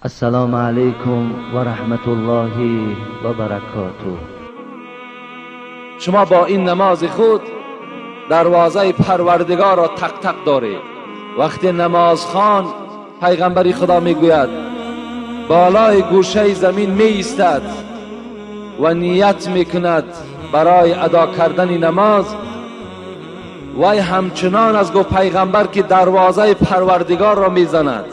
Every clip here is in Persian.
السلام علیکم و رحمت الله و برکاته. شما با این نماز خود دروازه پروردگار را تق تق دارید. وقتی نماز خوان پیغمبر خدا میگوید بالای گوشه زمین می ایستد و نیت میکند برای ادا کردن نماز. وی همچنان از گفت پیغمبر که دروازه پروردگار را میزند.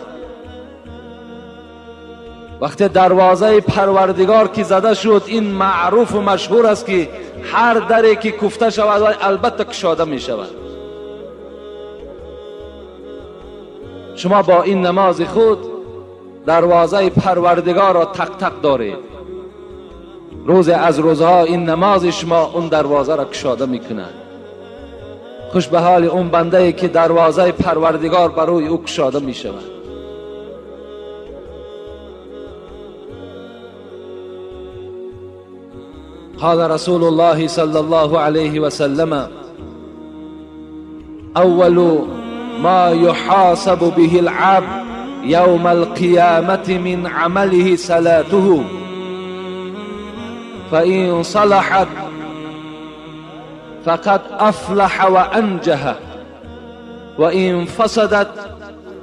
وقتی دروازه پروردگار که زده شد، این معروف و مشهور است که هر دری که کوفته شود و البته گشاده می شود. شما با این نماز خود دروازه پروردگار را تق تق دارید. روز از روزها این نماز شما اون دروازه را گشاده می کند. خوش به حال اون بنده که دروازه پروردگار برای او گشاده می شود. قال رسول الله صلى الله عليه وسلم أول ما يحاسب به العبد يوم القيامة من عمله صلاته فإن صلحت فقد أفلح وأنجح وإن فسدت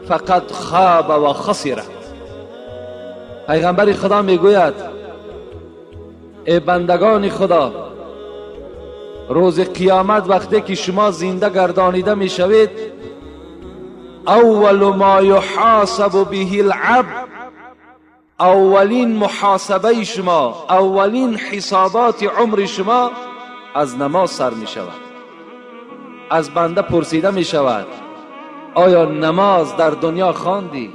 فقد خاب وخسر. پیغمبر خدا میگوید ای بندگان خدا، روز قیامت وقتی که شما زنده گردانیده می شوید، اول ما یحاسب به العبد، اولین محاسبه شما، اولین حسابات عمر شما از نماز سر می شود. از بنده پرسیده می شود آیا نماز در دنیا خواندی؟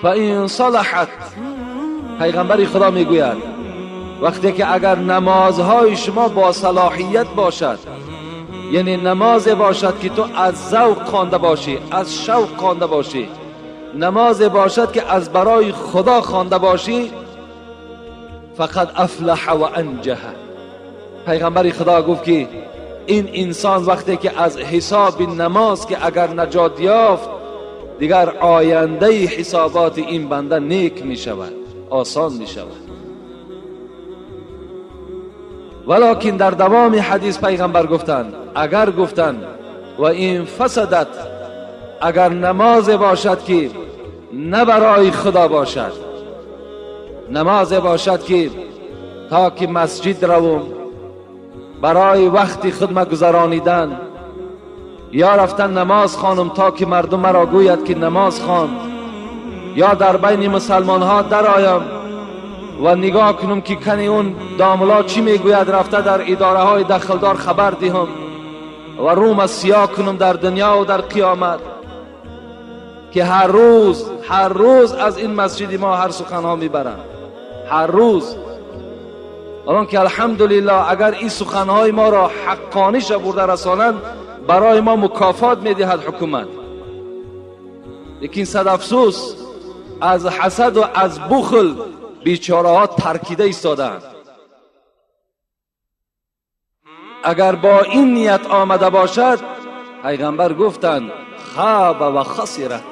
فإن صلحت، پیغمبر خدا میگوید وقتی که اگر نمازهای شما با صلاحیت باشد، یعنی نماز باشد که تو از ذوق خوانده باشی، از شوق خوانده باشی، نماز باشد که از برای خدا خوانده باشی، فقد افلح و انجح. پیغمبر خدا گفت که این انسان وقتی که از حساب نماز که اگر نجات یافت، دیگر آینده حسابات این بنده نیک می شود، آسان می شود. ولکن در دوام حدیث پیغمبر گفتند اگر گفتند و این فسدت، اگر نماز باشد که نه برای خدا باشد، نماز باشد که تا که مسجد روم برای وقتی خدمت گذرانیدن، یا رفتن نماز خانم تا که مردم مرا گوید که نماز خواند، یا در بین مسلمان ها در آیم و نگاه کنم که کنی اون داملا چی میگوید، رفته در اداره های دخلدار خبر دهم و روم سیاه کنم در دنیا و در قیامت که هر روز از این مسجد ما هر سخن ها میبرند، هر روز. الان که الحمدلله اگر این سخن های ما را حقانی برده رسانند، برای ما مکافات میدهد حکومت. لیکن صد افسوس از حسد و از بخل بیچاره ها ترکیده ایستادند. اگر با این نیت آمده باشد، پیغمبر گفتند خاب و خسرت،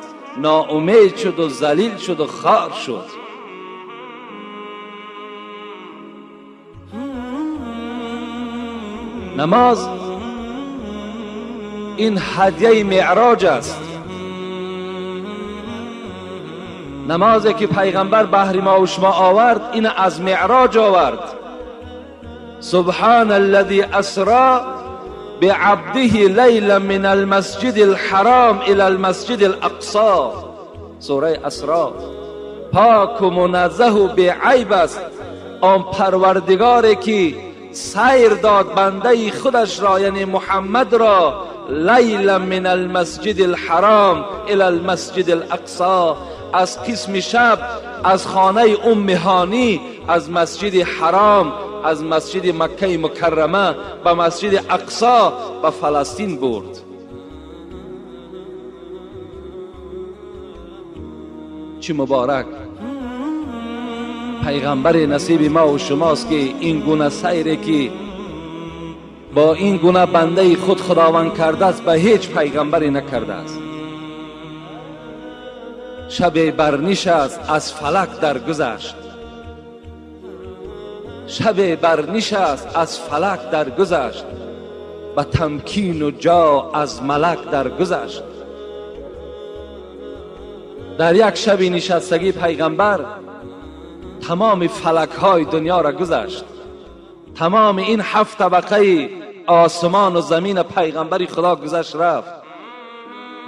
ناامید شد و ذلیل شد و خار شد. نماز این هدیه معراج است. نمازی که پیغمبر بهر ما و شما آورد، این از معراج آورد. سبحان الذي اسرا بعبده لیلا من المسجد الحرام الى المسجد الاقصى. سوره اسرا. پاک و منزه و بی‌عیب است آن پروردگاری که سیر داد بنده خودش را، یعنی محمد را، لیلا من المسجد الحرام الى المسجد الاقصى، از قسم شب از خانه ام هانی، از مسجد حرام، از مسجد مکه مکرمه به مسجد اقصا به فلسطین برد. چه مبارک پیغمبر نصیب ما و شماست که این گونه سیری که با این گونه بنده خود خداوند کرده است به هیچ پیغمبری نکرده است. شب برنشست از فلک درگذشت، شب برنشست از فلک درگذشت، و تمکین و جا از ملک درگذشت. در یک شب نشستگی پیغمبر تمام فلک های دنیا را گذشت. تمام این 7 طبقه آسمان و زمین پیغمبری خدا گذشت رفت.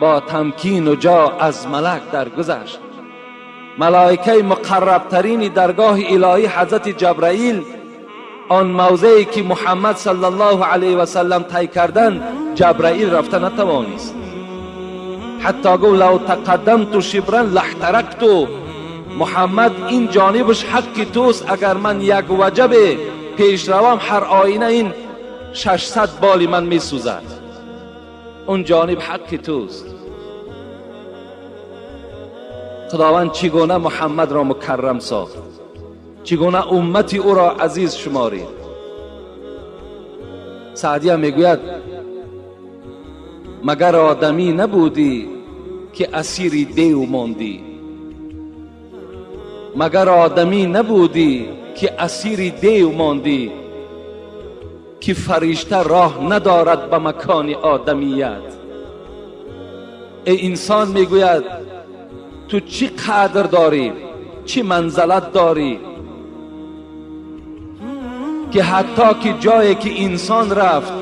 با تمکین و جا از ملک درگذشت. ملائکه مقرب ترین درگاه الهی حضرت جبرائیل، آن موضعی که محمد صلی الله علیه و سلم طی کردن، جبرائیل رفته نتوانست. حتی گفت لو تقدمت شبرا لاحترقت. محمد این جانبش حق توست، اگر من یک وجب پیش روم هر آینه این 600 بال من می سوزد. اون جانب حق توست. خداوند چگونه محمد را مکرم ساخت، چگونه امتی او را عزیز شمارید. سعدیه میگوید مگر آدمی نبودی که اسیر دیو ماندی، مگر آدمی نبودی که اسیر دیو ماندی، که فرشته راه ندارد به مکان آدمیت. ای انسان میگوید تو چی قدر داری، چی منزلت داری، که حتی که جایی که انسان رفت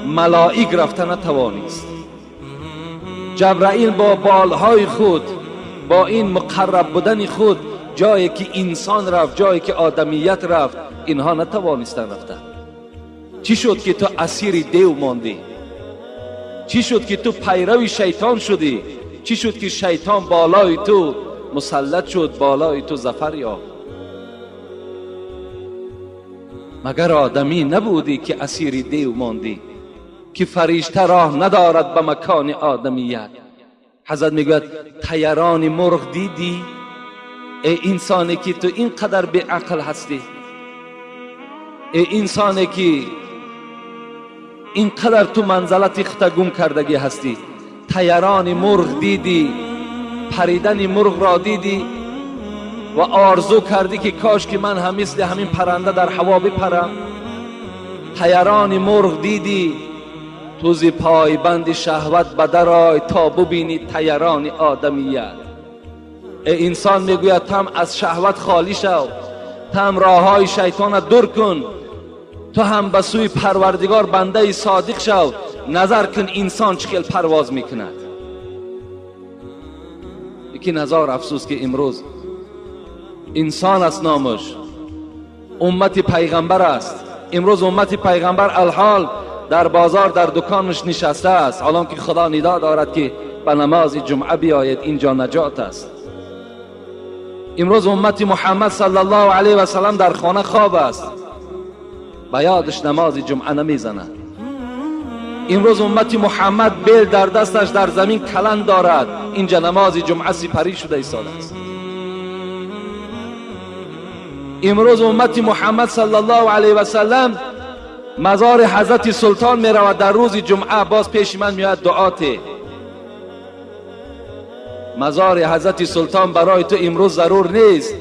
ملائک رفته نتوانست. جبرائیل با بالهای خود، با این مقرب بودن خود، جایی که انسان رفت، جایی که آدمیت رفت، اینها نتوانستن رفتن. چی شد که تو اسیر دیو ماندی؟ چی شد که تو پیرو شیطان شدی؟ چی شد که شیطان بالای تو مسلط شد، بالای تو ظفر یافت؟ مگر آدمی نبودی که اسیر دیو ماندی، که فرشته راه ندارد به مکان آدمیت؟ حضرت میگوید طیران مرغ دیدی؟ ای انسانی که تو اینقدر بی عقل هستی، ای انسانی که اینقدر تو منزلت اختگم کردگی هستی، طیران مرغ دیدی، پریدن مرغ را دیدی و آرزو کردی که کاش که من هم مثل همین پرنده در هوا بپرم؟ طیران مرغ دیدی، تو ز پایبند شهوت بدر آی تا ببینی طیران آدمیت. ای انسان میگوید تم از شهوت خالی شو، تم راه های شیطان دور کن، تو هم به سوی پروردگار بنده صادق شو. نظر کن انسان چقدر پرواز میکند. لیکن هزار افسوس که امروز انسان است نامش، امت پیغمبر است. امروز امت پیغمبر الحال در بازار در دکانش نشسته است، حالان که خدا ندا دارد که به نماز جمعه بیاید، اینجا نجات است. امروز امت محمد صلی الله علیه و سلم در خانه خواب است، به یادش نماز جمعه نمیزند. امروز امت محمد بیل در دستش در زمین کلن دارد، اینجا نماز جمعه سپری شده ایستاده است. امروز امت محمد صلی الله علیه و سلم مزار حضرت سلطان می رود در روز جمعه، باز پیش من میاد دعات. مزار حضرت سلطان برای تو امروز ضرور نیست.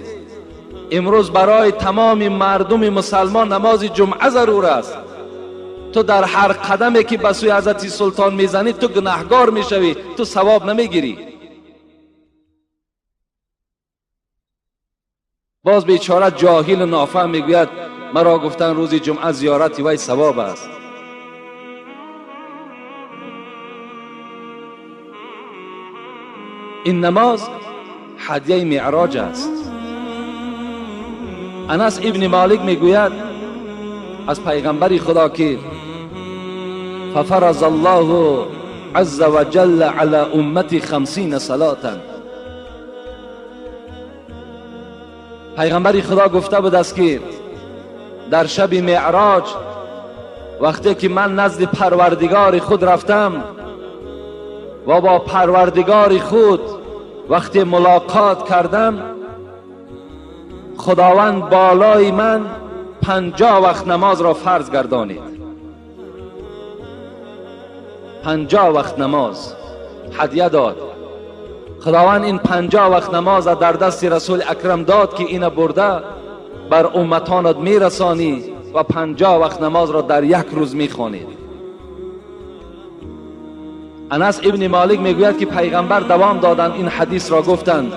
امروز برای تمام مردم مسلمان نماز جمعه ضرور است. تو در هر قدمی که به سوی حضرت سلطان میزنی تو گناهگار میشوی، تو ثواب نمیگیری. باز بیچاره جاهل و نافهم میگوید مرا گفتن روز جمعه زیارت وی ثواب است. این نماز هدیه معراج است. انس ابن مالک میگوید از پیغمبر خدا که ففرض الله عز وجل على امتی 50 صلاة. پیغمبر خدا گفته بود است که در شب معراج وقتی که من نزد پروردگار خود رفتم و با پروردگار خود وقتی ملاقات کردم، خداوند بالای من 50 وقت نماز را فرض گردانید. 50 وقت نماز هدیه داد. خداوند این 50 وقت نماز در دست رسول اکرم داد که اینو برده بر امتانت میرسانی و 50 وقت نماز را در یک روز میخوانید. انس ابن مالک میگوید که پیغمبر دوام دادن این حدیث را گفتند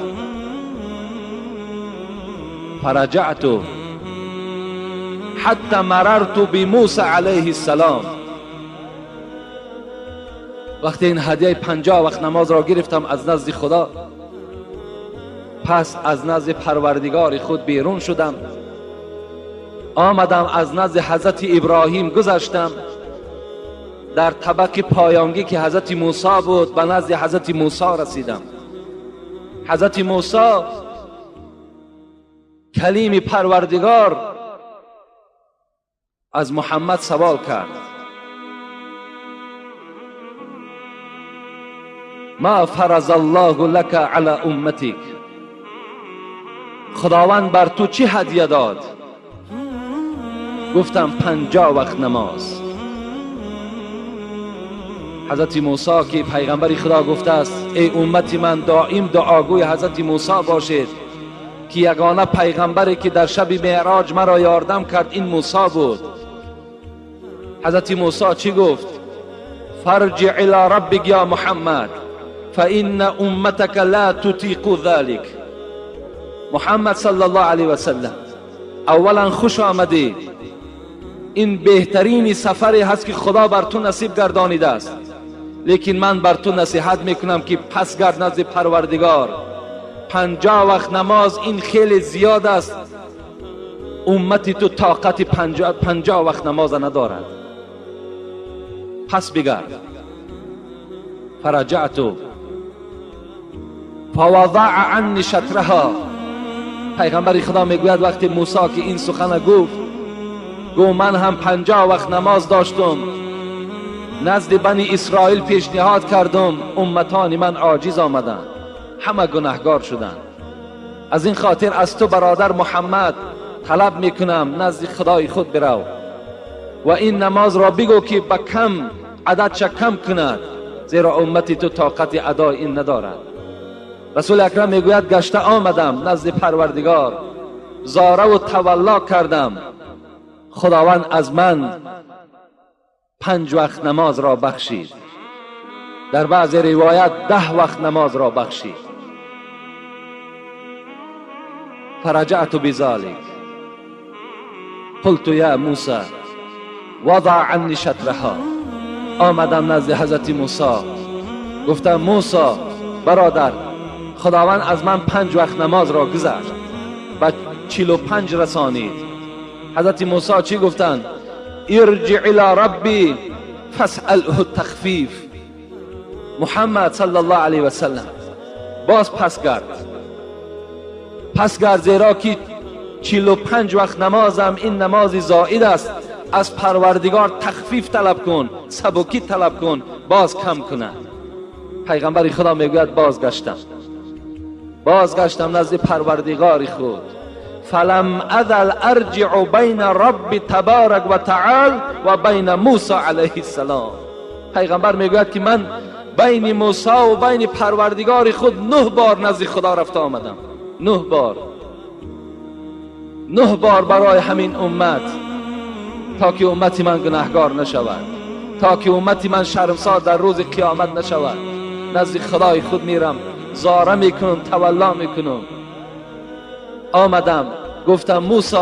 فرجعت حتی مررت بموسی علیه السلام. وقتی این هدیه 50 وقت نماز را گرفتم از نزد خدا، پس از نزد پروردگار خود بیرون شدم، آمدم از نزد حضرت ابراهیم گذشتم، در طبق پایانگی که حضرت موسی بود به نزد حضرت موسی رسیدم. حضرت موسی کلیم پروردگار از محمد سوال کرد ما فرض الله لك علی امتک، خداوند بر تو چی هدیه داد؟ گفتم 50 وقت نماز. حضرت موسی که پیغمبر خدا گفته است ای امت من دائم دعاگوی حضرت موسی باشید که یگانه پیغمبری که در شب معراج مرا یاردم کرد این موسی بود. حضرت موسی چی گفت؟ فرجع الی ربک یا محمد فإن امتك لا تطيق ذلك. محمد صلی الله علیه و سلم، اولا خوش آمدی، این بهترین سفری هست که خدا بر تو نصیب گردانیده است، لیکن من بر تو نصیحت میکنم که پس گرد نزد پروردگار. 50 وقت نماز این خیلی زیاد است، امتی تو طاقت 50 وقت نماز ندارد، پس بگرد. فرجعت فوضع عنی شطرها. پیغمبر خدا میگوید وقتی موسی که این سخن گفت، من هم 50 وقت نماز داشتم، نزد بنی اسرائیل پیشنهاد کردم، امتان من عاجز آمدند، همه گناهگار شدند. از این خاطر از تو برادر محمد طلب میکنم نزد خدای خود برو و این نماز را بگو که با کم عددش کم کند، زیرا امتی تو طاقت ادای این ندارد. رسول اکرم میگوید گشته آمدم نزد پروردگار، زاره و تولا کردم، خداوند از من 5 وقت نماز را بخشید، در بعض روایت 10 وقت نماز را بخشید. فرجعت بذلك قلت یا موسی وضع عنی شطرها. آمدم نزد حضرت موسی، گفتم موسی برادر، خداوند از من 5 وقت نماز را گذشت و 45 رسانید. حضرت موسی چی گفتند؟ ارجع الی ربی فاسأله التخفیف. محمد صلی الله علیه و سلم باز پس گرد، زیرا که 45 وقت نمازم این نمازی زائد است، از پروردگار تخفیف طلب کن، سبکی طلب کن، باز کم کنه. پیغمبر خدا میگوید بازگشتم نزد پروردگار خود، فلم ازل ارجع بین رب تبارک و تعال و بین موسی علیه السلام. پیغمبر میگوید که من بین موسی و بین پروردگار خود 9 بار نزد خدا رفته آمدم. 9 بار برای همین امت، تا که امتی من گناهگار نشود، تا که امتی من شرمسار در روز قیامت نشود. نزد خدای خود میرم، زاره میکنم، تولا میکنم. آمدم گفتم موسی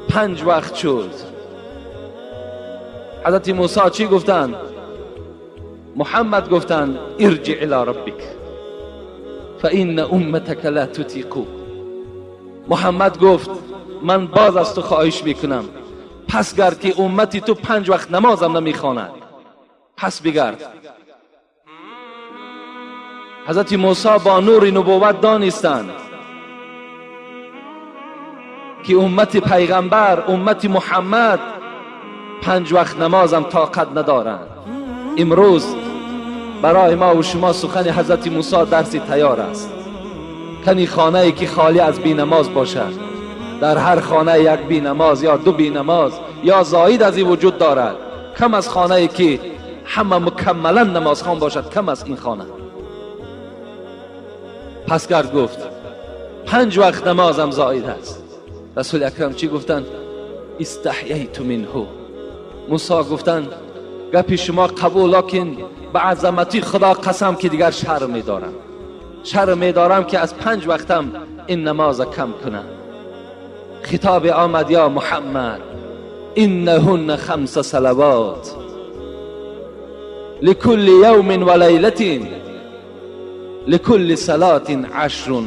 5 وقت شد. حضرت موسی چی گفتند؟ محمد گفتند ارجع الی ربک فإن امتک لا تطیق. محمد گفت من باز از تو خواهش میکنم، پس گرد که امتی تو 5 وقت نمازم نمیخواند، پس بگرد. حضرت موسی با نور نبوت دانستند که امت پیغمبر، امت محمد 5 وقت نمازم طاقت ندارند. امروز برای ما و شما سخن حضرت موسی درسی تیار است. کنی خانه ای که خالی از بی نماز باشد، در هر خانه یک بی نماز یا 2 بی نماز یا زاید از این وجود دارد، کم از خانه ای که همه مکملا نمازخوان باشد کم از این خانه. پس کرد گفت 5 وقت نمازم زائد است. رسول اکرم چی گفتند؟ استحییت منه. موسی گفتند گپی شما قبول، لکن به عظمتی خدا قسم که دیگر شرم می‌دارم که از 5 وقتم این نماز کم کنم. خطاب آمد یا محمد انهن 5 صلوات لكل يوم وليلة لكل صلاة 10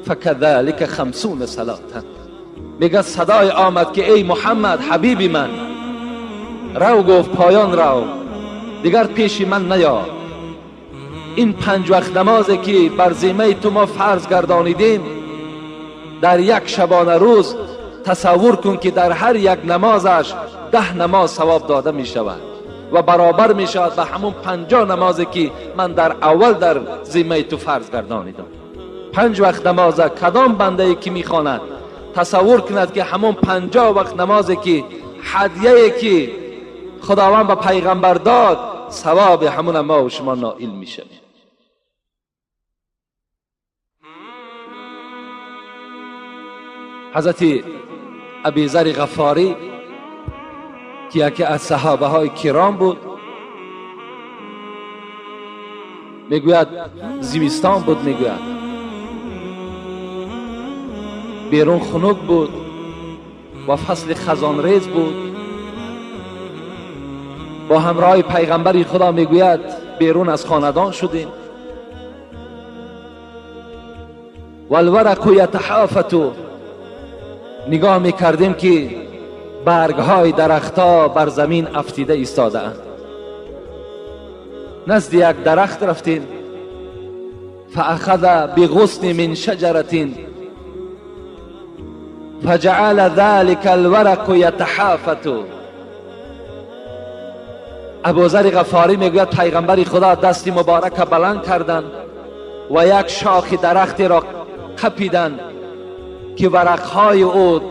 فكذلك 50 صلاة. میگه صدای آمد که ای محمد حبیبی من، رو گفت پایان رو، دیگر پیش من نیا. این 5 وقت نمازی که بر ذمه تو ما فرض گردانیدیم در یک شبانه روز، تصور کن که در هر یک نمازش 10 نماز ثواب داده می شود و برابر می شود به همون 50 نمازی که من در اول در ذمه تو فرض گردانیدم. 5 وقت نماز کدام بنده ای که می خواند تصور کند که همون 50 وقت نمازی که هدیه‌ای که خداوند به پیغمبر داد، ثواب همون ما و شما نائل می شود. حضرت ابوذر غفاری که یکی از صحابه های کرام بود، میگوید زمستان بود، میگوید بیرون خنک بود و فصل خزان ریز بود. با همراه پیغمبر خدا میگوید بیرون از خاندان شدیم. والورق یتحافت، نگاه میکردیم که برگ های درختها بر زمین افتیده ایستاده اند. نزد یک درخت رفتیم، فاخذ بغصن من شجرة فجعل ذلك الورق يتحافت. ابوذر غفاری میگوید پیغمبر خدا دستی مبارک بلند کردند و یک شاخ درختی را قپیدند که ورقهای او،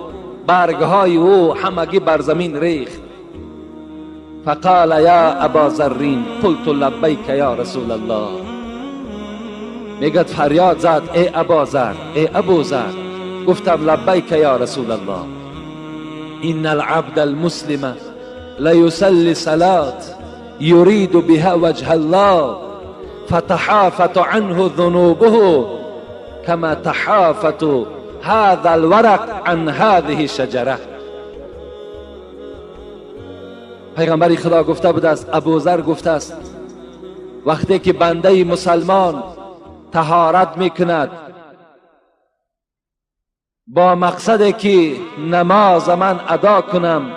برگهای او همگی بر زمین ریخت. فقال یا ابا ذرین قلت لبیک یا رسول الله. میگد فریاد زد ای ابوذر، ای ابوذر، گفتم لبیک یا رسول الله. ان العبد المسلم لیصلی صلاة يريد بها وجه الله فتحافت عنه ذنوبه كما تحافت هذا الورق عن هذه الشجره. پیغمبر خدا گفته بود است، ابوذر گفته است وقتی که بنده مسلمان طهارت میکند با مقصد که نماز من ادا کنم،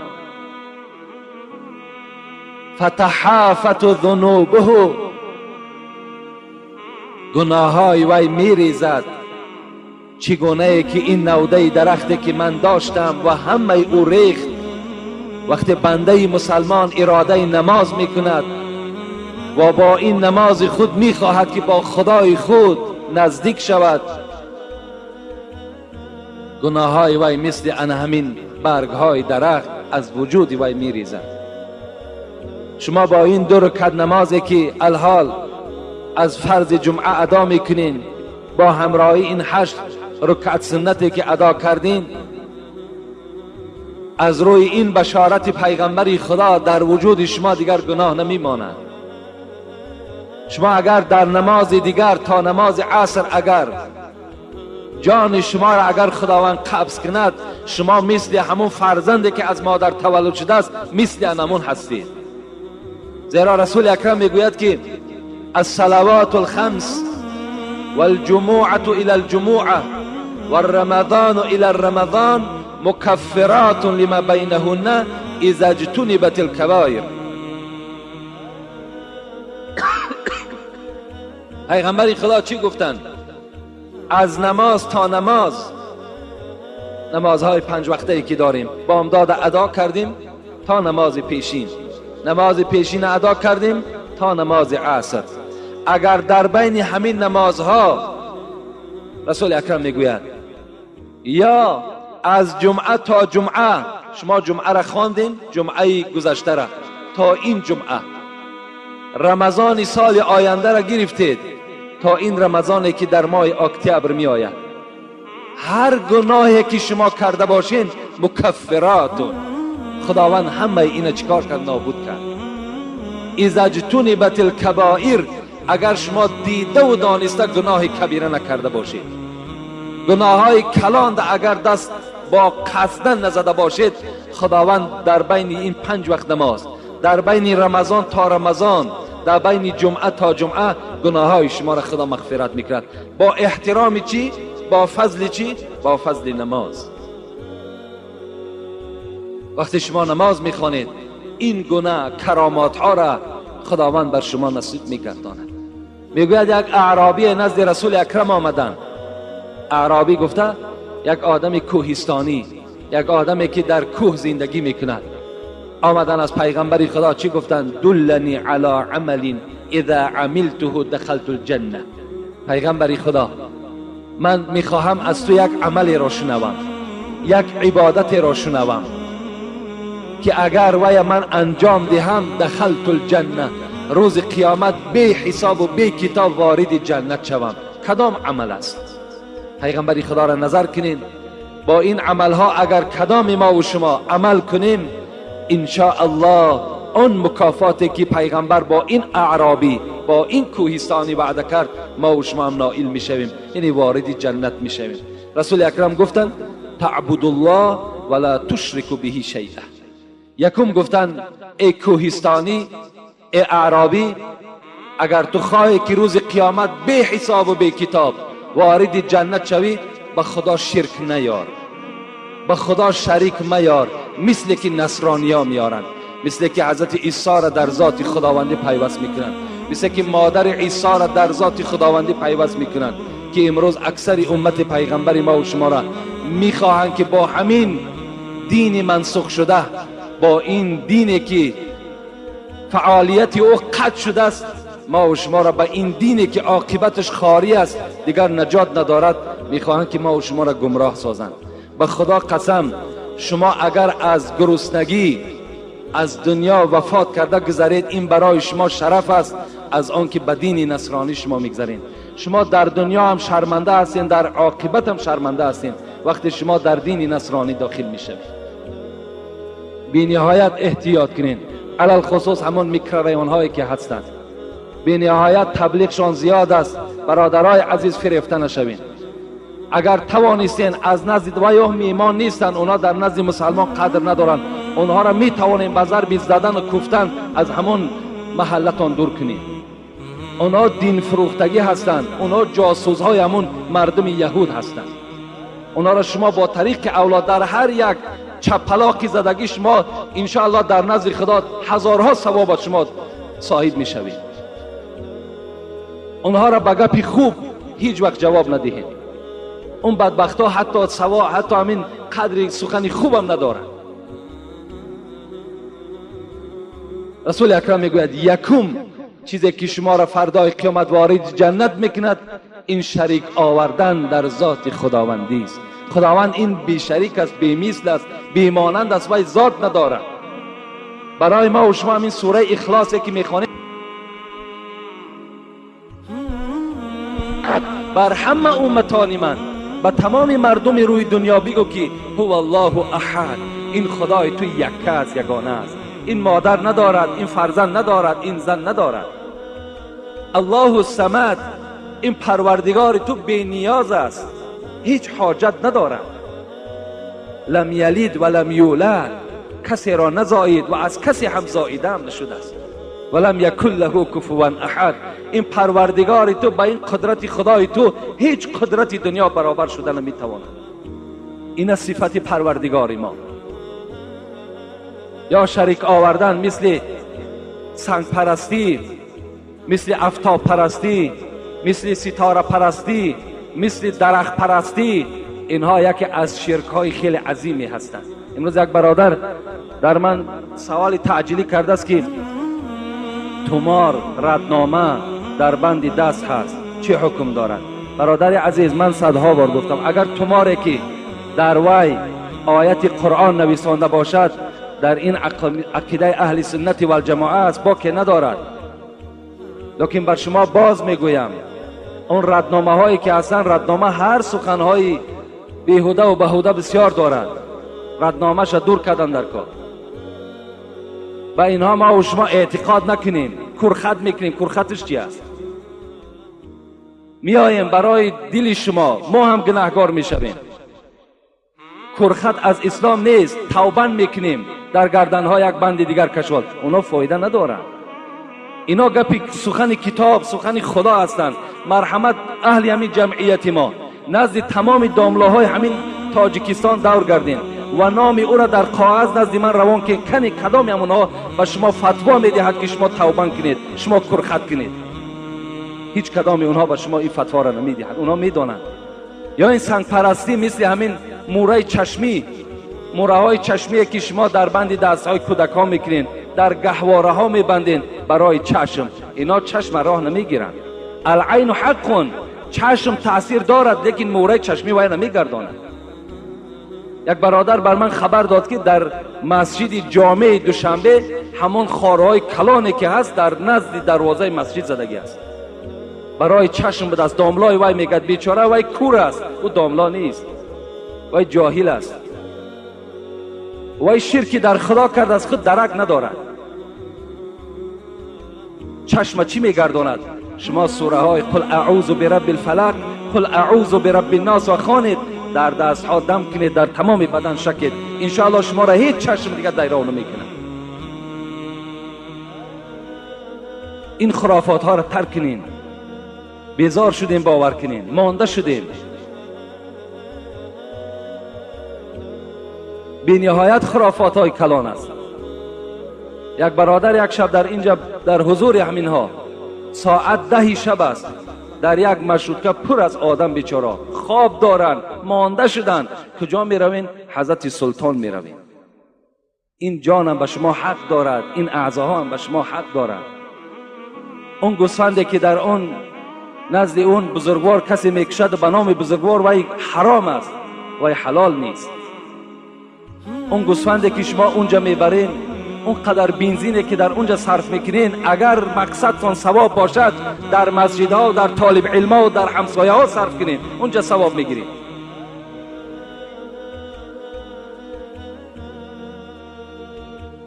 فتحافت ذنوبه، گناههای وی میریزد. چگونه که این نوده درختی که من داشتم و همه او ریخت. وقتی بنده مسلمان اراده نماز میکند و با این نماز خود میخواهد که با خدای خود نزدیک شود، گناههای وی مثل همین برگهای درخت از وجود وی میریزد. شما با این 2 رکعت نمازی که الحال از فرض جمعه ادا میکنین، با همراهی این 8 رکعت سنتی که ادا کردین، از روی این بشارت پیغمبر خدا در وجود شما دیگر گناه نمیماند. شما اگر در نماز دیگر تا نماز عصر اگر جان شما را اگر خداوند قبض کند، شما مثل همون فرزندی که از مادر تولد شده است مثل همون هستید. زیرا رسول اکرم میگوید که الصلوات الخمس والجموعة الى الجموعة والرمضان الى الرمضان مكفرات لما بينهن اذا اجتنبت الكبائر. پیغمبر خدا چی گفتند؟ از نماز تا نماز، نمازهای 5 وقته که داریم بامداد ادا کردیم تا نماز پیشین، نماز پیشین ادا کردیم تا نماز عصر. اگر در بین همین نمازها رسول اکرم میگوید یا از جمعه تا جمعه، شما جمعه را خواندین، جمعه گذشته را تا این جمعه رمضان سال آینده را گرفتید تا این رمضانی که در ماه اکتبر می آید. هر گناهی که شما کرده باشین مکفراتون، خداوند همه اینا چیکار کرد؟ نابود کرد. اذا اجتنبت الکبائر، اگر شما دیده و دانسته گناه کبیره نکرده باشید، گناه های کلان اگر دست با قصدن نزده باشید، خداوند در بین این 5 وقت نماز، در بین رمضان تا رمضان، در بین جمعه تا جمعه گناه های شما را خدا مغفرت میکرد. با احترام چی؟ با فضل چی؟ با فضل نماز. وقتی شما نماز میخوانید این گناه کرامات ها را خداوند بر شما نصیب میگرداند. میگوید یک اعرابی نزد رسول اکرم آمدن. اعرابی گفته یک آدم کوهستانی، یک آدمی که در کوه زندگی میکند، آمدن از پیغمبر خدا چی گفتن؟ دلنی علی عمل اذا عملته دخلت الجنه. پیغمبر خدا من میخواهم از تو یک عمل را شنوم، یک عبادت را شنوم که اگر وی من انجام دهم دخلت الجنه، روز قیامت بی حساب و بی کتاب وارد جنت شوم. کدام عمل است؟ پیغمبر خدا را نظر کنین. با این عمل ها اگر کدام ما و شما عمل کنیم، ان شاء الله اون مکافاتی که پیغمبر با این اعرابی، با این کوهستانی وعده کرد، ما و شما هم نائل میشویم، یعنی وارد جنت میشویم. رسول اکرم گفتن تعبد الله ولا تشرک به شیئا. یکم گفتن ای کوهستانی، ای اعرابی، اگر تو خواهی که روز قیامت بی حساب و بی کتاب وارد جنت شوی، به خدا شرک نیار، به خدا شریک میار، مثل که نصرانی ها میارن، مثل که حضرت عیسی را در ذات خداوندی پیوست میکنن، مثل که مادر عیسی را در ذات خداوندی پیوست میکنن، که امروز اکثر امت پیغمبر ما و شما را میخواهند که با همین دین منسوخ شده، با این دینی که فعالیت او قطع شده است، ما و شما را به این دینی که عاقبتش خاری است، دیگر نجات ندارد، میخواهند که ما و شما را گمراه سازند. به خدا قسم، شما اگر از گرسنگی از دنیا وفات کرده گذرید، این برای شما شرف است از آن که به دین نصرانی شما میگذرین. شما در دنیا هم شرمنده هستین، در عاقبت هم شرمنده هستین وقتی شما در دین نصرانی داخل میشوید. بی نهایت احتیاط کنین، علل خصوص همون میکرویون هایی که هستند، بی نهایت تبلیغشان زیاد است. برادرای عزیز فریفته نشوین. اگر توانستین از نزد ویهم ایمان نیستن، اونا در نزد مسلمان قدر ندارن، اونها را می توانین به ضرب زدن و کوفتن از همون محلتان دور کنین. اونا دین فروختگی هستند، اونا جاسوس های همون مردم یهود هستند. اونا را شما با طریق اولاد در هر یک چپلاکی زدگی شما انشاءالله در نزد خدا هزارها ثواب شما صاحب می شوید. اونها را به گپی خوب هیچ وقت جواب ندهید. اون بدبخت ها حتی همین قدر سخنی خوبم ندارن. رسول اکرم میگوید یکم چیزی که شما را فردای قیامت وارد جنت میکند، این شریک آوردن در ذات خداوندی است. خداوند این بی شریک است، بی مثل است، بی مانند است، وی ذات ندارد. برای ما و شما همین سوره اخلاصی که میخوانیم بر همه امتان من، به تمام مردم روی دنیا بگو که هو الله احد، این خدای تو یک است، یگانه است. این مادر ندارد، این فرزند ندارد، این زن ندارد. الله الصمد، این پروردگار تو بی نیاز است، هیچ حاجت ندارد. لم یلد و لم یولد، کسی را نزایید و از کسی هم زاییده هم نشده است. ولم یکن له کفوا احد، این پروردگار تو با این قدرت خدای تو هیچ قدرتی دنیا برابر شده نمیتواند. این صفت پروردگار ما. یا شریک آوردن مثل سنگ پرستی، مثل آفتاب پرستی، مثل ستاره پرستی، مثل درخت پرستی، اینها یکی از شرک های خیلی عظیمی هستند. امروز یک برادر در من سوال تعجیلی کرده است که تومار ردنامه در بند دست هست، چه حکم دارد؟ برادر عزیز، من صدها بار گفتم اگر توماری که در وی آیت قرآن نویسانده باشد در این عقیده اهل سنت و الجماعه است، باکی ندارد. لیکن بر شما باز میگویم اون ردنامه هایی که اصلا ردنامه هر سخن های بیهوده و بهوده بسیار دارد، ردنامه شا دور کردن در کار. با اینها ما و شما اعتقاد نکنیم، کرخط میکنیم. کرخطش چی است؟ میاییم برای دل شما، ما هم گناهگار میشویم. کرخط از اسلام نیست. توبه میکنیم در گردنهای یک بند دیگر کشوال، اونا فایده ندارن. اینا گپی سخن کتاب، سخن خدا هستند. مرحمت اهل همین جمعیت ما نزد تمام داملاهای همین تاجیکستان دور گردین و نام او را در کاغذ نزد من روان که کنی کدام همونها به شما فتوا میدهد که شما توبه کنید، شما کرخط کنید. هیچ کدام اونها به شما این فتوا را نمیدهند. اونها میدانند. یا این سنگ پرستی مثل همین موره چشمی، موره های چشمی که شما در بند دست های کودکان میکنین، در گهواره ها میبندین برای چشم. اینا چشم راه نمیگیرند. العین حق، چشم تاثیر دارد لیکن موره چشمی وای نمیگرداند. یک برادر بر من خبر داد که در مسجد جامع دوشنبه همون خارهای کلانی که هست در نزد دروازه مسجد زدگی است. برای چشم به دست داملای وای میگد بیچاره وای کور است. او داملا نیست، وای جاهل است. وای شرکی در خدا کرد از خود درک ندارد. چشم چی میگرداند؟ شما سوره های قل اعوذ برب الفلق، قل اعوذ برب الناس و خوانید، در دست ها دم کنید، در تمام بدن شکید، انشاءالله شما را هیچ چشم دیگر دیره نمیکنه. این خرافات ها را ترک کنین. بیزار شدیم باور کنین، مانده شدیم. بی نهایت خرافات های کلان است. یک برادر یک شب در اینجا در حضور همین ها ساعت 10 شب است، در یک مشروطه پر از آدم بیچاره خواب دارن، مانده شدن. کجا می روین؟ حضرت سلطان می روین. این جان هم به شما حق دارد، این اعضاها هم به شما حق دارد. اون گوسفندی که در اون نزد اون بزرگوار کسی میکشد به نام بزرگوار وای حرام است، وای حلال نیست. اون گوسفندی که شما اونجا میبرین، اون قدر بنزینی که در اونجا صرف میکنین، اگر مقصدتون ثواب باشد در مسجدها و در طالب علما و در همسایه ها صرف کنین، اونجا ثواب میگیرین.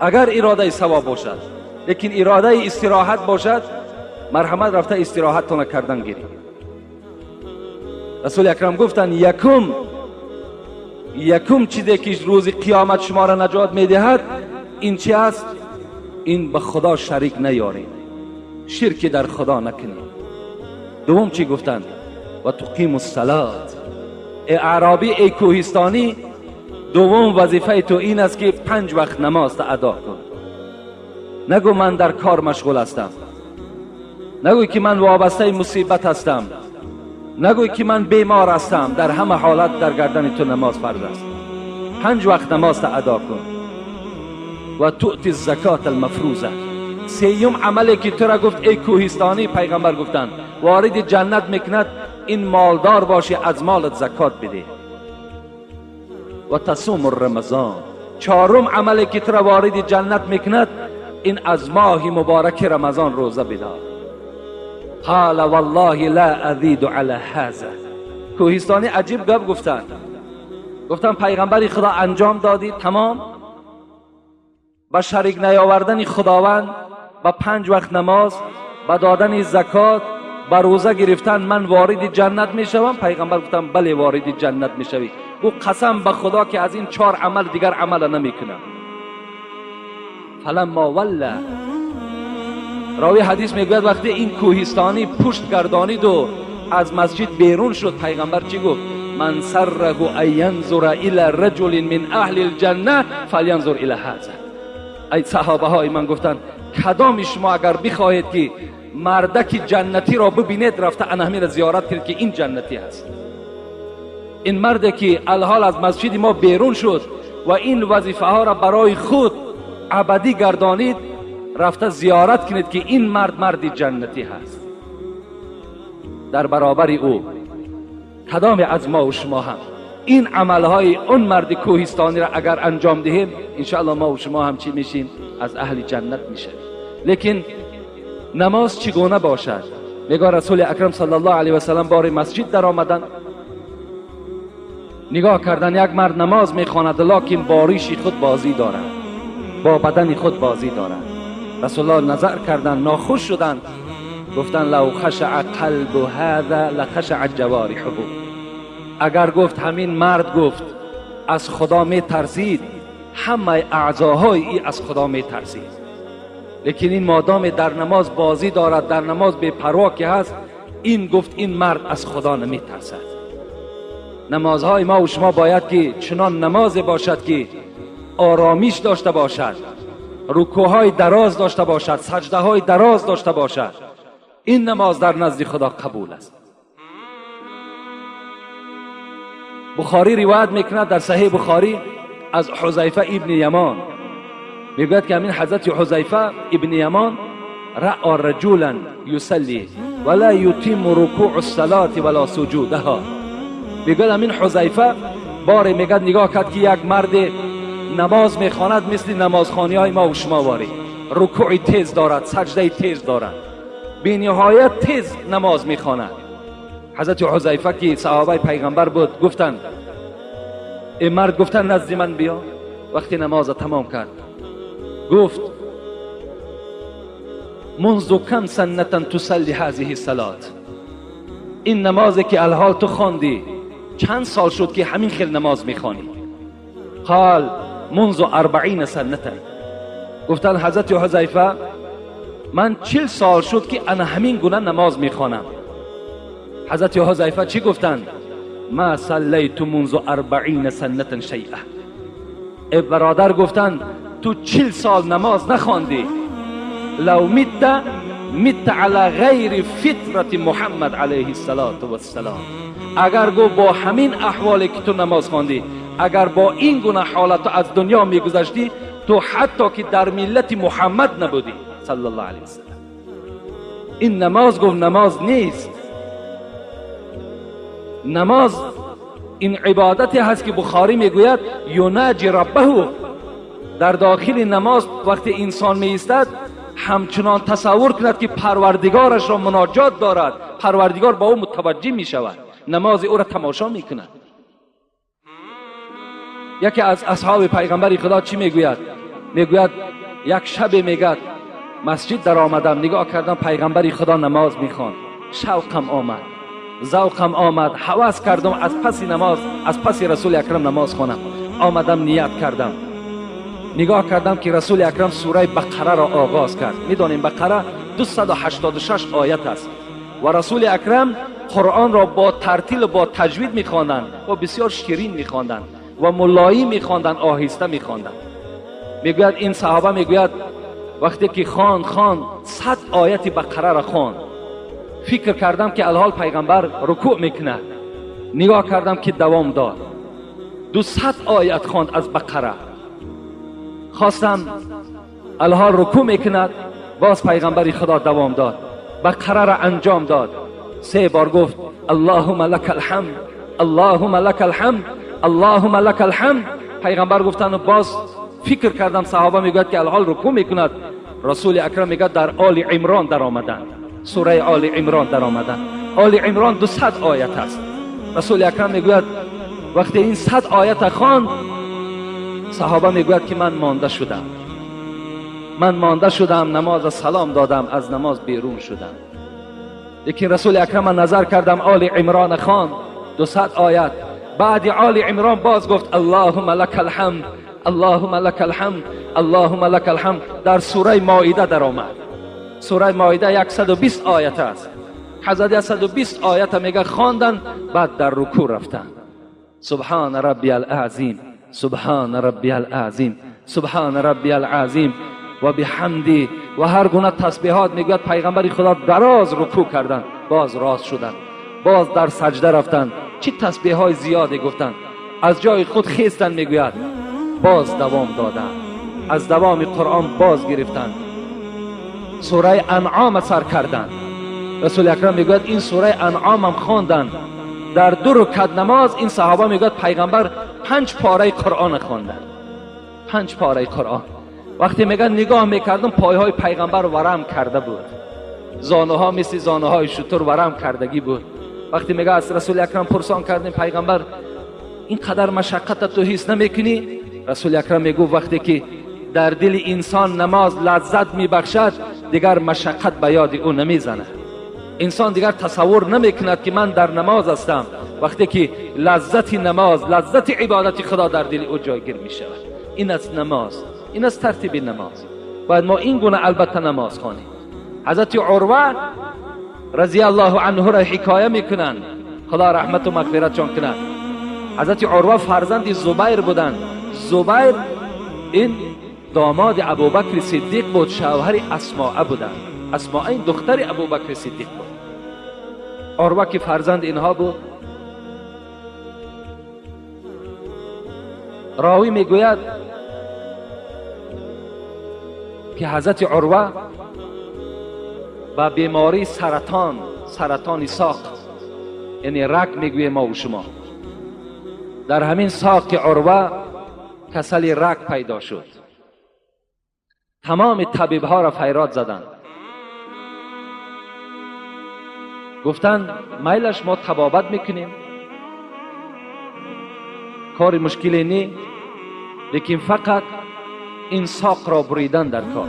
اگر اراده ثواب باشد، لیکن اراده استراحت باشد، مرحمت رفته استراحتتون کردن گیرید. رسول اکرم گفتن یکم چیزی که روز قیامت شما را نجات میدهد این چی است؟ این به خدا شریک نیارید، شرک در خدا نکنید. دوم چی گفتند؟ و تقیم الصلات. ای اعرابی، ای کوهستانی، دوم وظیفه تو این است که 5 وقت نماز ادا کن. نگو من در کار مشغول هستم، نگوی که من وابسته مصیبت هستم، نگوی که من بیمار هستم. در همه حالت در گردن تو نماز فرض است. 5 وقت نماز ادا کن. و تؤتی الزکات المفروضه. سیوم عملی که تو را گفت ای کوهستانی، پیغمبر گفتند وارد جنت میکند این مالدار باشی، از مالت زکات بده. و تصوم رمضان. 4م عملی که تو را وارد جنت میکند این از ماه مبارک رمضان روزه بدار. قال والله لا ازید علی هذا. کوهستانی عجیب گپ گفتن پیغمبری خدا انجام دادی تمام، با شریک نیاوردن خداوند، با 5 وقت نماز، با دادن زکات، با روزه گرفتن من وارد جنت میشوم؟ پیغمبر گفتم بله وارد جنت میشوی. گو قسم به خدا که از این 4 عمل دیگر عمل نمیکنم. فلما ولا، راوی حدیث میگوید وقتی این کوهستانی پشت گردانید و از مسجد بیرون شد، پیغمبر چی گفت؟ من سره ان ینظر الی رجل من اهل الجنه فلینظر الی هذا. ای صحابه های من گفتن کدام شما اگر بخواهید که مردک جنتی را ببینید، رفته انهمی را زیارت کرد که این جنتی هست. این مرد که الحال از مسجد ما بیرون شد و این وظیفه ها را برای خود ابدی گردانید، رفته زیارت کنید که این مرد جنتی هست. در برابر او کدام از ما و شما هم این عملهای اون مرد کوهستانی را اگر انجام دهیم، انشاءالله ما و شما هم چی میشیم؟ از اهل جنت میشیم. لیکن نماز چگونه باشد؟ میگه رسول اکرم صلی الله علیه و سلم بار مسجد در آمدن، نگاه کردن یک مرد نماز میخواند لکن با ریش خود بازی دارد، با بدن خود بازی دارد. رسول الله نظر کردن، ناخوش شدند، گفتن لو خشع قلب هذا لخشع جوارحه. اگر گفت همین مرد گفت از خدا می ترسید، همه اعضاهای ای از خدا می ترسید. لیکن این مادام در نماز بازی دارد، در نماز بے پروا که هست، این گفت این مرد از خدا نمی ترسد. نمازهای ما و شما باید که چنان نماز باشد که آرامیش داشته باشد، رکوعهای دراز داشته باشد، سجده های دراز داشته باشد. این نماز در نزد خدا قبول است. بخاری روایت میکند در صحیح بخاری از حذیفه ابن یمان، میگوید که همین حضرت حذیفه ابن یمان رأى رجلا یصلی ولا یتم رکوع الصلاة ولا سجودها. میگوید همین حذیفه باری میگوید نگاه کرد که یک مرد نماز میخواند مثل نمازخوانی های ما و شما واری، رکوع تیز دارد، سجده تیز دارد، بی نهایت تیز نماز میخواند. حضرت حذیفه که صحابه پیغمبر بود گفتند، این مرد گفتن نزد من بیا. وقتی نماز تمام کرد گفت منذ کم سنتا تصلی هذه الصلاة، این نمازی که الحال تو خواندی چند سال شد که همین خیل نماز میخوانی؟ قال منذ 40 سنتا. گفتن حضرت حذیفه من 40 سال شد که انا همین گونه نماز میخوانم. حضرت حذیفه چی گفتند؟ ما صلیت منذ 40 سنتا شیئا. ای برادر گفتند تو 40 سال نماز نخواندی، لو مت على غیر فطرت محمد علیه السلام. اگر گو با همین احوالی که تو نماز خواندی، اگر با این گونه حالت از دنیا میگذشتی، تو حتی که در ملت محمد نبودی صلی الله علیه وسلم. این نماز گفت نماز نیست. نماز این عبادتی هست که بخاری میگوید یناجی ربه. در داخل نماز وقتی انسان می ایستد همچنان تصور کند که پروردگارش را مناجات دارد، پروردگار با او متوجه می شود، نماز او را تماشا می کند. یکی از اصحاب پیغمبر خدا چی میگوید؟ میگوید یک شب میگد مسجد در آمدم، نگاه کردم پیغمبر خدا نماز میخوان، شوقم آمد، ذوقم آمد، هوس کردم از پس نماز، از پس رسول اکرم نماز خوانم. آمدم نیت کردم، نگاه کردم که رسول اکرم سوره بقره را آغاز کرد. میدانیم بقره 286 آیت است و رسول اکرم قرآن را با ترتیل با تجوید میخواندند و بسیار شیرین میخواندند و ملایم میخواندند، آهسته میخواندند. میگوید این صحابه میگوید وقتی که خواند 100 آیت بقره را خواند، فکر کردم که الحال پیغمبر رکوع میکنه، نگاه کردم که دوام داد، 200 آیت خواند از بقره. خواستم الحال رکوع میکند، باز پیغمبر خدا دوام داد، بقره را انجام داد، 3 بار گفت اللهم لك الحمد، اللهم لك الحمد، اللهم لك الحمد. پیغمبر گفتن و باز فکر کردم صحابه میگوید که الحال رکوع میکند، رسول اکرم میگه در آل عمران در آمدن، سوره آل عمران در آمدن. آل عمران 200 آیت است. رسول اکرم میگوید وقتی این 100 آیت خواند، صحابه میگوید که من مانده شدم، نماز سلام دادم، از نماز بیرون شدم. لیکن رسول اکرم نظر کردم آل عمران خواند 200 آیت، بعد آل عمران باز گفت اللهم لك الحمد، اللهم لك الحمد، اللهم لك الحمد. در سوره مائده در آمد. سوره مائده 120 آیت است. حضرت 120 آیت میگه خواندن، بعد در رکوع رفتن. سبحان ربی العظیم، سبحان ربی العظیم، سبحان ربی العظیم و بحمدی و هر گونه تسبیحات. میگوید پیغمبر خدا دراز رکوع کردند، باز راست شدند، باز در سجده رفتند، چه تسبیحات زیادی گفتند، از جای خود خیستند، میگوید باز دوام دادند، از دوام قرآن باز گرفتند، سوره انعام سر کردند. رسول اکرم میگوید این سوره انعام هم خواندند. در 2 رکعت نماز این صحابه میگوید پیغمبر 5 پاره قرآن خواندند، 5 پاره قرآن. وقتی میگن نگاه میکردم پایهای پیغمبر ورم کرده بود، زانوها مثل زانوهای شتر ورم کردگی بود. وقتی میگه از رسول اکرم پرسان کردیم پیغمبر اینقدر مشقت تو حس نمیکنی؟ رسول اکرم میگو وقتی که در دل انسان نماز لذت میبخشد دیگر مشقت به یاد او نمیزنه. انسان دیگر تصور نمیکند که من در نماز هستم. وقتی که لذت نماز، لذت عبادت خدا در دل او جایگیر میشود، این است نماز، این است ترتیب نماز. باید ما این گونه البته نماز خوانیم. حضرت عروه رضی الله عنه را حکایه میکنند، خدا رحمت و مغفرتشان کند. حضرت عروه فرزند زبیر بودند. زبیر این داماد ابوبکر صدیق بود، شوهر اسماء بودند. اسماء این دختر ابوبکر صدیق بود. عروه که فرزند اینها بود، راوی میگوید که حضرت عروه با بیماری سرطان ساق، یعنی رگ میگویم ما و شما، در همین ساق که عروه کسل رگ پیدا شد. تمام طبیب ها را فریاد زدند، گفتند میلش ما طبابت میکنیم، کار مشکلی نی، لیکن فقط این ساق را بریدن در کار.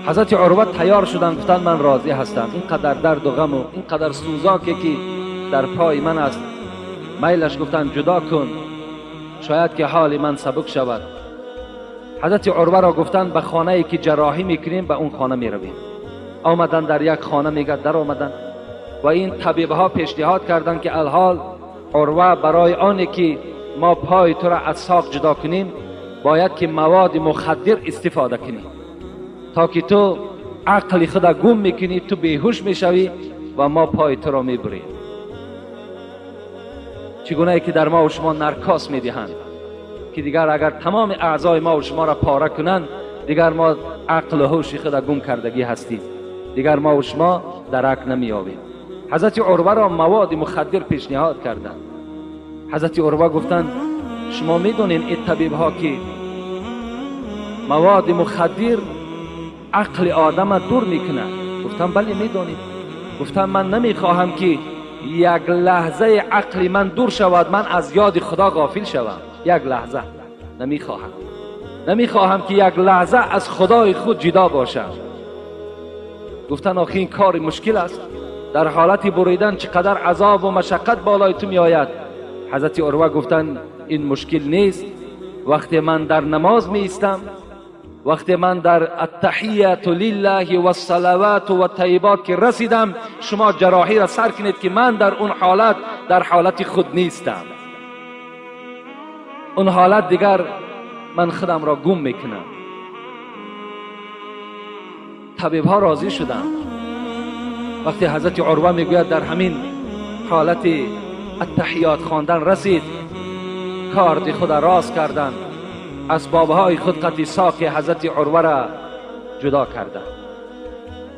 حضرت عروه تیار شدند، گفتند من راضی هستم. اینقدر درد و غم و اینقدر سوزاکی که در پای من است، میلش گفتند جدا کن، شاید که حال من سبک شود. حضرت عروه را گفتند به خانه ای که جراحی میکنیم به اون خانه میرویم. آمدن در یک خانه، میگه در آمدن و این طبیب ها پیشنهاد کردند که الحال عروه برای آنی که ما پای تو را از ساق جدا کنیم باید که مواد مخدر استفاده کنی تا که تو عقل خود گم میکنی، تو بیهوش میشوی و ما پای تو را میبریم. چگونه ای که در ما و شما نرکاس میدهند که دیگر اگر تمام اعضای ما و شما را پاره کنند دیگر ما عقل و هوش خود گم کردگی هستیم، دیگر ما و شما درک نمیابیم. حضرت عروه را مواد مخدر پیشنهاد کردند. حضرت عروه گفتند شما میدونین این طبیب ها که مواد مخدر عقل آدم دور میکنه؟ گفتم بله میدونیم. گفتم من نمیخواهم که یک لحظه عقل من دور شود، من از یاد خدا غافل شوم. یک لحظه نمیخواهم که یک لحظه از خدای خود جدا باشم. گفتن آخه این کار مشکل است، در حالت بریدن چقدر عذاب و مشقت بالای تو می آید. حضرت عروه گفتن این مشکل نیست. وقتی من در نماز می ایستم، وقتی من در التحیات لله و الصلوات و الطیبات که رسیدم، شما جراحی را سر کنید که من در اون حالت در حالت خود نیستم. اون حالت دیگر من خودم را گم میکنم. طبیب ها راضی شدند. وقتی حضرت عروه میگوید در همین حالت التحیات خواندن رسید، کارد خود راست کردند، اسبابهای خود قطع ساق حضرت عروه را جدا کردند.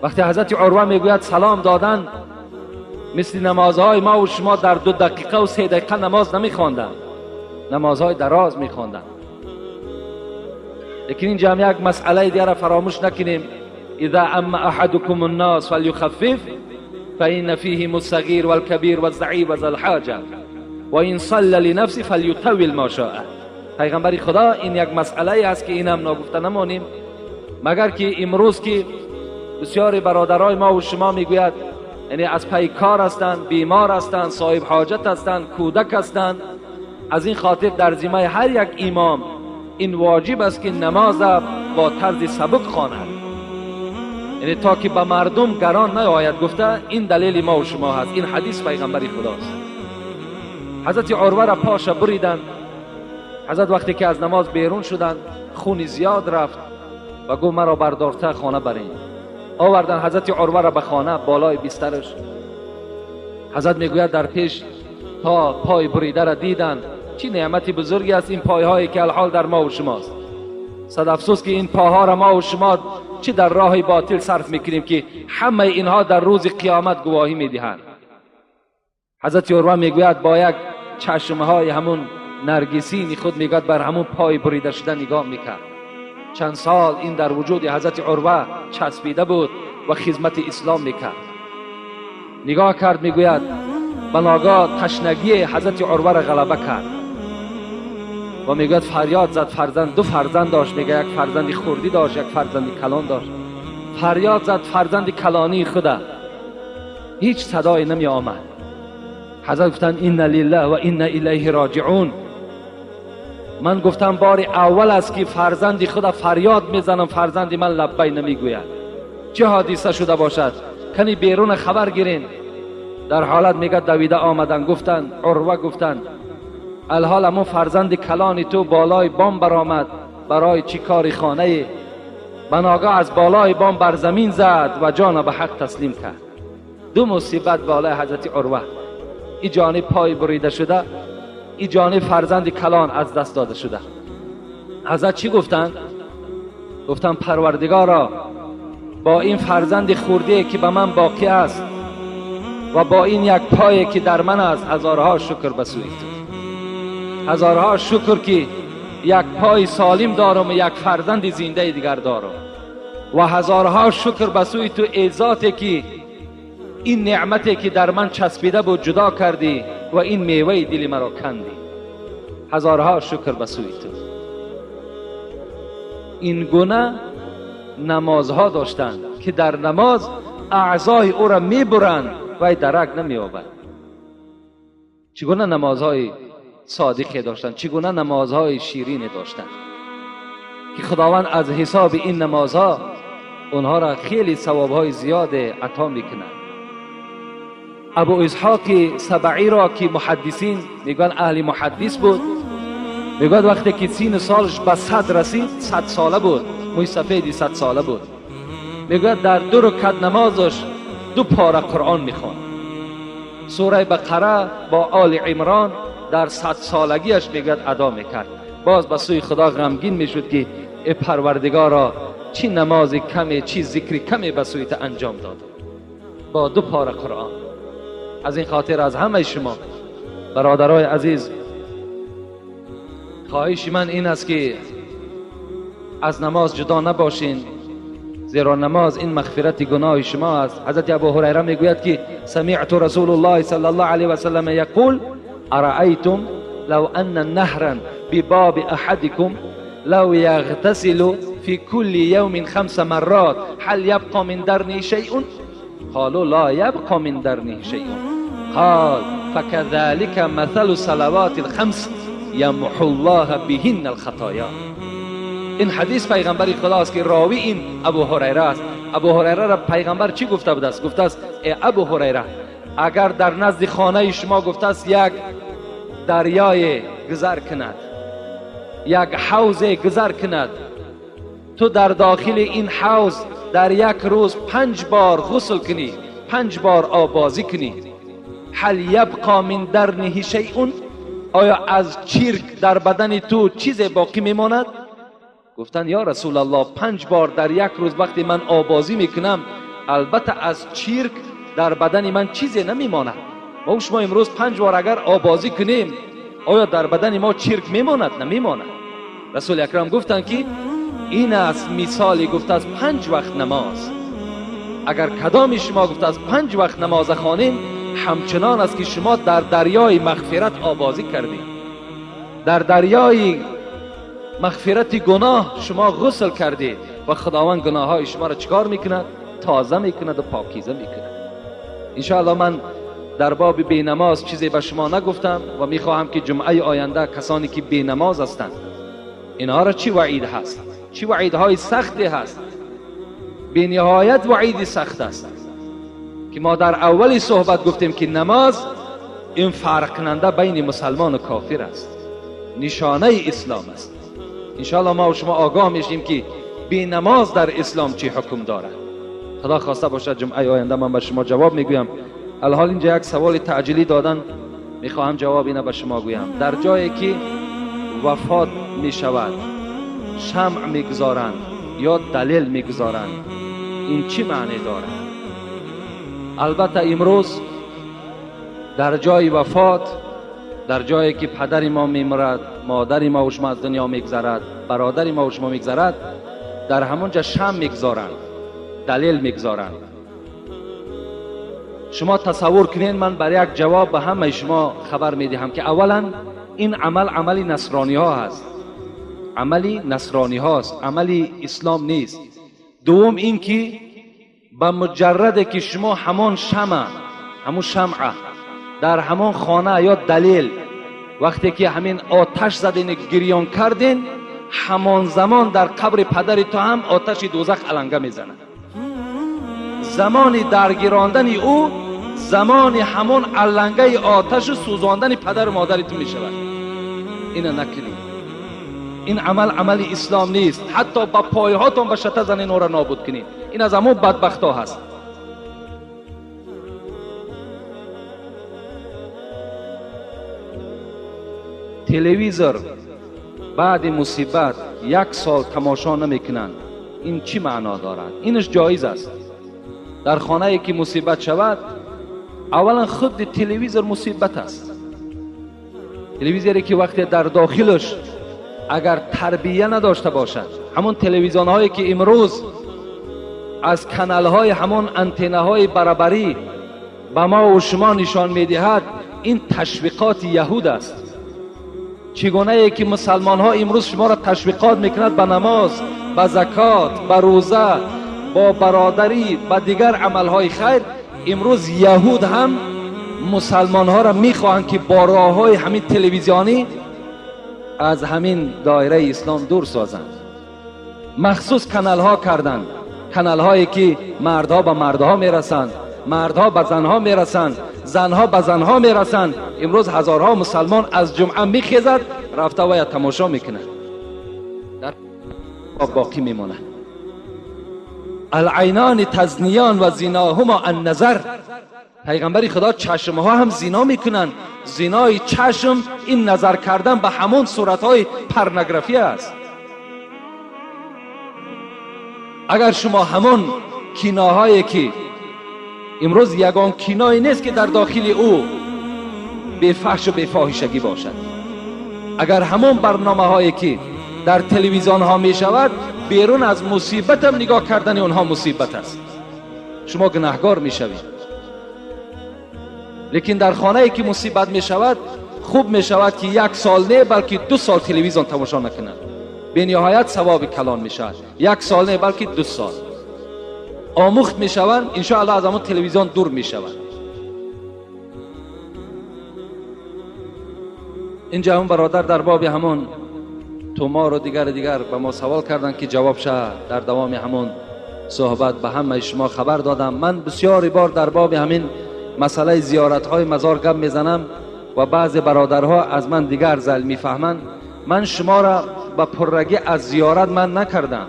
وقتی حضرت عروه میگوید سلام دادن، مثل نمازهای ما و شما در 2 دقیقه و 3 دقیقه نماز نمیخواندند، نمازهای دراز میخواندند. لیکن این جمع یک مسئله دیگر فراموش نکنیم. اذا اما احدكم الناس فليخفف فإن فيهم الصغير والكبير والضعيف وذا الحاجة وإن صلى لنفسه فليطول ما شاء. پیغمبر خدا این یک مسئله است که این هم نگفته نمانیم، مگر که امروز که بسیاری برادرای ما و شما میگوید یعنی از پی کار هستند، بیمار هستند، صاحب حاجت هستند، کودک هستند، از این خاطر در ذمه هر یک امام این واجب است که نماز با طرز سبک خواند، یعنی تا که به مردم گران نیاید. گفته این دلیل ما و شما هست، این حدیث پیغمبر خداست. حضرت عروه را پاش بریدند. حضرت وقتی که از نماز بیرون شدند خون زیاد رفت و گفت مرا بردارته خانه برین. آوردن حضرت عروه را به خانه بالای بسترش. حضرت میگوید در پیش پای بریده را دیدند. چی نعمت بزرگی است این پایهایی که الحال در ما و شماست. صد افسوس که این پاها را ما و شما چی در راه باطل صرف میکنیم که همه اینها در روز قیامت گواهی میدهند. حضرت عروه میگوید با یک چشمهای همون نرگسینی خود میگوید بر همون پای بریده شده نگاه میکرد. چند سال این در وجود حضرت عروه چسبیده بود و خدمت اسلام میکرد. نگاه کرد، میگوید بناگاه تشنگی حضرت عروه را غلبه کرد و میگوید فریاد زد. فرزند، دو فرزند داشت، میگه یک فرزند خردی داشت، یک فرزند کلان داشت. فریاد زد فرزند کلانی خدا، هیچ صدایی نمی آمد. حضرت گفتن این لله و این الیه راجعون. من گفتم بار اول است که فرزندی خدا فریاد میزنم، فرزندی من لبی نمیگوید. چه حادثه شده باشد؟ کنی بیرون خبر گیرین. در حالت میگه دویده آمدن، گفتن عروه گفتن الحال امو فرزند کلانی تو بالای بام برآمد، برای چی کاری خانه؟ بناگاه از بالای بام بر زمین زد و جان به حق تسلیم کرد. دو مصیبت بالای حضرت عروه، این جانب پای بریده شده، این جانب فرزند کلان از دست داده شده. حضرت چی گفتن؟ گفتن پروردگارا، با این فرزند خردی که به من باقی است و با این یک پایی که در من است، هزارها شکر به سوی تو. هزارها شکر که یک پای سالم دارم و یک فرزند زنده دیگر دارم. و هزارها شکر به سوی تو ای ذاتی که این نعمتی که در من چسبیده بود جدا کردی و این میوه دل مرا کندی. هزارها شکر به سوی تو. این گونه نمازها داشتند که در نماز اعضای او را میبرند و درک نمی‌یابد. چگونه نمازهای صادقی داشتند، چگونه نمازهای شیرین داشتند که خداوند از حساب این نمازها اونها را خیلی ثوابهای زیاد عطا میکند. ابو اسحاق سبعی را که محدثین میگن اهل محدث بود، میگن وقتی که سین سالش به 100 رسید، 100 ساله بود، موی سفیدی 100 ساله بود، میگن در 2 رکعت نمازش 2 پاره قرآن میخواند. سوره بقره با آل عمران در 100 سالگیش میگد ادا میکرد. باز به سوی خدا غمگین میشد که ای پروردگارا، چی نماز کمی، چی ذکر کمی به سوی تو انجام داد با 2 پاره قرآن. از این خاطر از همه شما برادرای عزیز خواهش من این است که از نماز جدا نباشین، زیرا نماز این مغفرت گناه شما است. حضرت ابو هریره میگوید که سمعت رسول الله صلی الله علیه و سلم یقول ارأیتم لو ان نهرا بباب احدكم لو يغتسل في كل يوم 5 مرات هل يبقى من درنه شيء؟ قالوا لا يبقى من درنه شيء. قال فكذلك مثل صلوات الخمس يمحو الله بهن الخطايا. این حدیث پیغمبر خدا است که راوی این ابو هریره است. ابو هریره را پیغمبر چی گفته بود است؟ گفته است ای ابو هریره، اگر در نزد خانه شما گفته است یک دریای گذر کند، یک حوض گذر کند، تو در داخل این حوض در یک روز 5 بار غسل کنی، 5 بار آبازی کنی، هل یبقى من درنه شیء؟ آیا از چرک در بدن تو چیز باقی میماند؟ گفتن یا رسول الله 5 بار در یک روز وقتی من آبازی میکنم، البته از چرک در بدن من چیزی نمیماند. ما شما امروز 5 بار اگر آبازی کنیم، آیا در بدن ما چرک میماند؟ نمیماند. رسول اکرم گفتن که این است مثالی، گفته از 5 وقت نماز. اگر کدام شما گفته از 5 وقت نماز خوانیم، همچنان است که شما در دریای مغفرت آبازی کردید، در دریای مغفرت گناه شما غسل کردید و خداوند گناه های شما را چکار میکند؟ تازه میکند و پاکیزه میکند. انشاءالله من در باب بینماز چیزی به شما نگفتم و میخواهم که جمعه آینده کسانی که بینماز هستند اینها را چی وعید هست، چی وعیدهای سختی هست، بی نهایت وعید سخت است که ما در اولی صحبت گفتیم که نماز این فرق کننده بین مسلمان و کافر است، نشانه اسلام است. انشاءالله ما و شما آگاه میشیم که بی نماز در اسلام چی حکم دارد. خدا خواسته باشد جمعه آینده من به شما جواب میگویم. الحال اینجا یک سوال تعجیلی دادن، میخواهم جواب اینه به شما گویم. در جایی که وفات میشود شمع میگذارند یا دلیل میگذارند، این چی معنی دارد؟ البته امروز در جای وفات، در جایی که پدر ما میمرد، مادر ما و شما از دنیا میگذرد، برادر ما و شما میگذرد، در همونجا شم میگذارند، دلیل میگذارند. شما تصور کنین، من برای یک جواب به همه شما خبر میدهم که اولا این عملی نصرانی ها هست، عملی نصرانی هاست، عملی اسلام نیست. دوم این که به مجرد که شما همون شمع در همون خانه یا دلیل وقتی که همین آتش زدین گریان کردین، همان زمان در قبر پدر تو هم آتش دوزخ علنگه میزنه. زمان درگیراندن او زمان همون علنگه آتش سوزاندن پدر و مادرتون میشود. اینو نکنید. این عمل اسلام نیست. حتی با پایهاتون به شته زنین او را نابود کنید. این از همون بدبخت ها هست. تلویزور بعد مصیبت 1 سال تماشا نمیکنند. این چی معنا دارد؟ اینش جایز است. در خانه ای که مصیبت شود، اولا خود تلویزور مصیبت است. تلویزوری که وقتی در داخلش اگر تربیه نداشته باشد، همون تلویزیون هایی که امروز از کانال های همون انتنه های برابری به ما و شما نشان میدهد، این تشویقات یهود است. چگونه ای که مسلمان ها امروز شما را تشویقات میکند به نماز، به زکات، به روزه، با برادری، به دیگر عمل های خیر، امروز یهود هم مسلمان ها را میخواهند که با راه های همین تلویزیونی از همین دایره اسلام دور سازند. مخصوص کانال ها کردند، کانال هایی که مردها به مردها میرسند، مردها به زنها میرسند، زنها به زنها میرسند. امروز هزارها مسلمان از جمعه میخیزد رفته و یا تماشا میکنه، در باقی میمونه. العینان تزنیان و زناهما النظر. پیغمبر خدا چشم ها هم زنا میکنند. زنای چشم این نظر کردن به همون صورت های پرنگرافی است. اگر شما همون کیناهایی که امروز یگان کینایی نیست که در داخل او به فحش و به فاحشگی باشد، اگر همون برنامه هایی که در تلویزیون ها می شود بیرون از مصیبت هم نگاه کردن اونها مصیبت است، شما گناهگار می شوید. لیکن در خانه ای که مصیبت می شود خوب می شود که 1 سال نه بلکه 2 سال تلویزیون تماشا نکنند. به نهایت ثواب کلان می شود. 1 سال نه بلکه 2 سال آموخت می شوند. ان شاء الله از همون تلویزیون دور می شوند. اینجا هم برادر در باب همون تومار و دیگر به ما سوال کردن که جواب شه. در دوام همون صحبت به همه شما خبر دادم. من بسیاری بار در باب همین مسئله زیارت های مزار گپ میزنم و بعض برادرها از من دیگر زل میفهمند. من شما را به پررگی از زیارت من نکردم.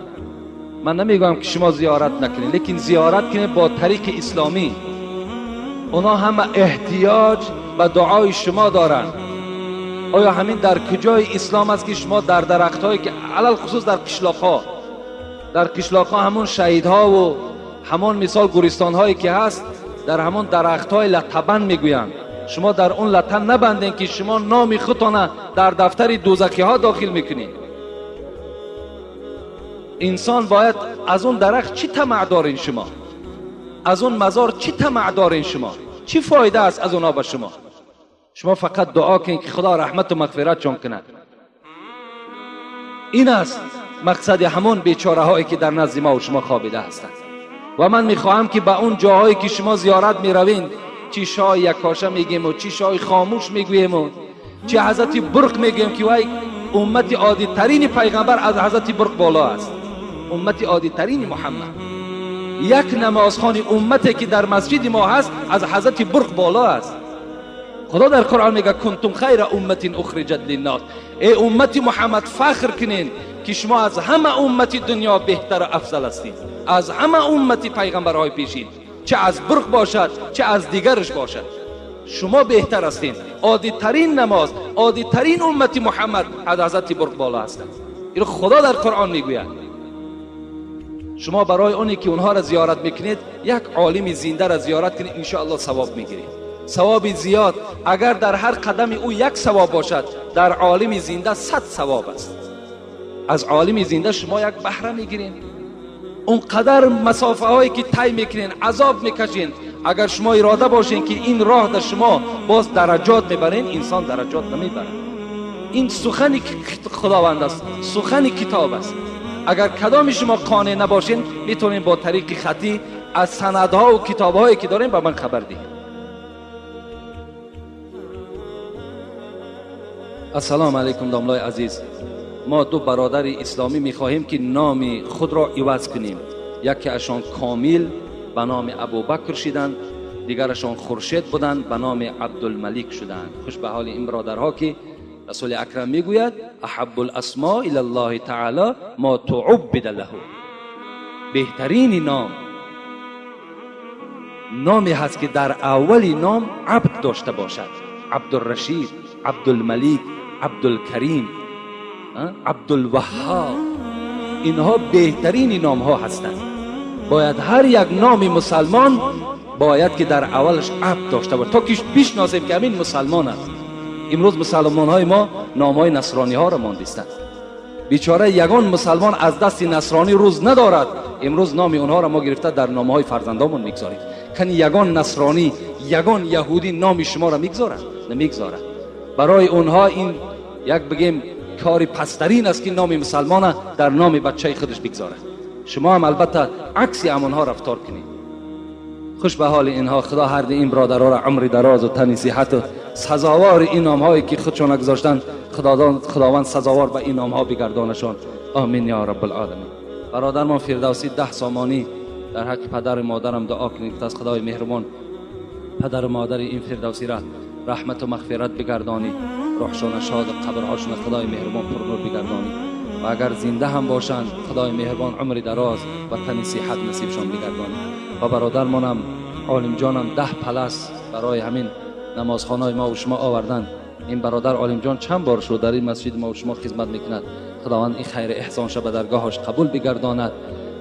من نمیگم که شما زیارت نکنید، لیکن زیارت کنید با طریق اسلامی. اونا همه احتیاج به دعای شما دارند. آیا همین در کجای اسلام است که شما در درخت هایی که علل خصوص در قشلاق ها همون شهیدها و همون مثال گورستان هایی که هست، در همون درخت های لطبن میگویند، شما در اون لطن نبندین که شما نام خودتان در دفتر دوزخی ها داخل میکنین. انسان باید از اون درخت چی طمع دارین شما؟ از اون مزار چی طمع دارین شما؟ چی فایده است از اونا به شما؟ شما فقط دعا کنید که خدا رحمت و مغفرت چون کند. این است مقصد همون بیچاره هایی که در نزد ما و شما خوابیده هستند. و من میخواهم که به اون جاهایی که شما زیارت میروین، چی شاه یکاشه میگیم و چی شاه خاموش میگویم و چی حضرت برق میگیم که وای امت عادی ترین پیغمبر از حضرت برق بالا است، امت عادی ترین محمد. یک نمازخوان امتی که در مسجد ما هست از حضرت برق بالا است. خدا در قرآن میگه کنتم خیر امت اخرجت للناس. ای امت محمد فخر کنین که شما از همه امت دنیا بهتر و افضل هستید، از همه امت پیغمبرهای پیشین، چه از برق باشد چه از دیگرش باشد، شما بهتر هستید. عادی ترین نماز، عادی ترین امت محمد از حضرت برق بالا هستند. این خدا در قرآن میگوید. شما برای اونی که اونها را زیارت میکنید یک عالم زنده را زیارت کنید، ان شاء الله ثواب میگیرید، ثواب زیاد. اگر در هر قدم او 1 ثواب باشد، در عالم زنده 100 ثواب است. از عالم زنده شما 1 بهره میگیرید. اونقدر مسافه هایی که طی میکنین، عذاب میکشین، اگر شما اراده باشین که این راه در شما باز درجات میبرین، انسان درجات نمیبره. این سخن خداوند است، سخن کتاب است. اگر کدام شما قانع نباشین، میتونین با طریق خطی از سندها و کتابهایی که دارین به من خبر دهید. السلام علیکم داملای عزیز. ما دو برادر اسلامی میخواهیم که نام خود را عوض کنیم. یکی اشان کامل به نام ابوبکر شدند، دیگرشان خورشید بودند به نام عبدالملک شدند. خوش به حال این برادرها که رسول اکرم میگوید احب الاسماء الی الله تعالی ما تعبد له. بهترین نامی هست که در اولی نام عبد داشته باشد. عبدالرشید، عبدالملک، عبدالکریم، عبدالوهاب، اینها بهترین نام ها هستند. باید هر یک نام مسلمان باید که در اولش عبد داشته باشه تا که بشناسیم که همین مسلمان است. امروز مسلمان های ما نام های نصرانی ها را ماندستند. بیچاره یگان مسلمان از دست نصرانی روز ندارد، امروز نام اونها را ما گرفته در نام های فرزندامون میگذاریم. کنی یگان نصرانی، یگان یهودی نام شما را میگذارد؟ نمیگذارد. برای اونها این یک بگیم کاری پسترین است که نام مسلمان در نام بچه خودش بگذاره. شما هم البته عکس همونها رفتار کنید. خوش به حال اینها. خدا هر این برادرها را عمر دراز و تن صحت و سزاوار این نام هایی که خودشان گذاشتن خداوند سزاوار به این نام ها بگردانشان. آمین یا رب العالمین. برادر ما فردوسی 10 سامانی در حق پدر مادرم دعا کنید از خدای مهربان پدر و مادر این فردوسی را رحمت و مغفرت بگردانی، روحشان شاد و قبرهاشون خدای مهربان پرنور بگردانی و اگر زنده هم باشند خدای مهربان عمر دراز و تن صحت نصیبشان بگردانی. و برادرمانم عالم جانم 10 پلس برای همین نمازخانه ما و شما آوردن. این برادر عالم جان چند بار شد در این مسجد ما و شما خدمت میکند. خداوند این خیر احسانش به درگاهش قبول بگرداند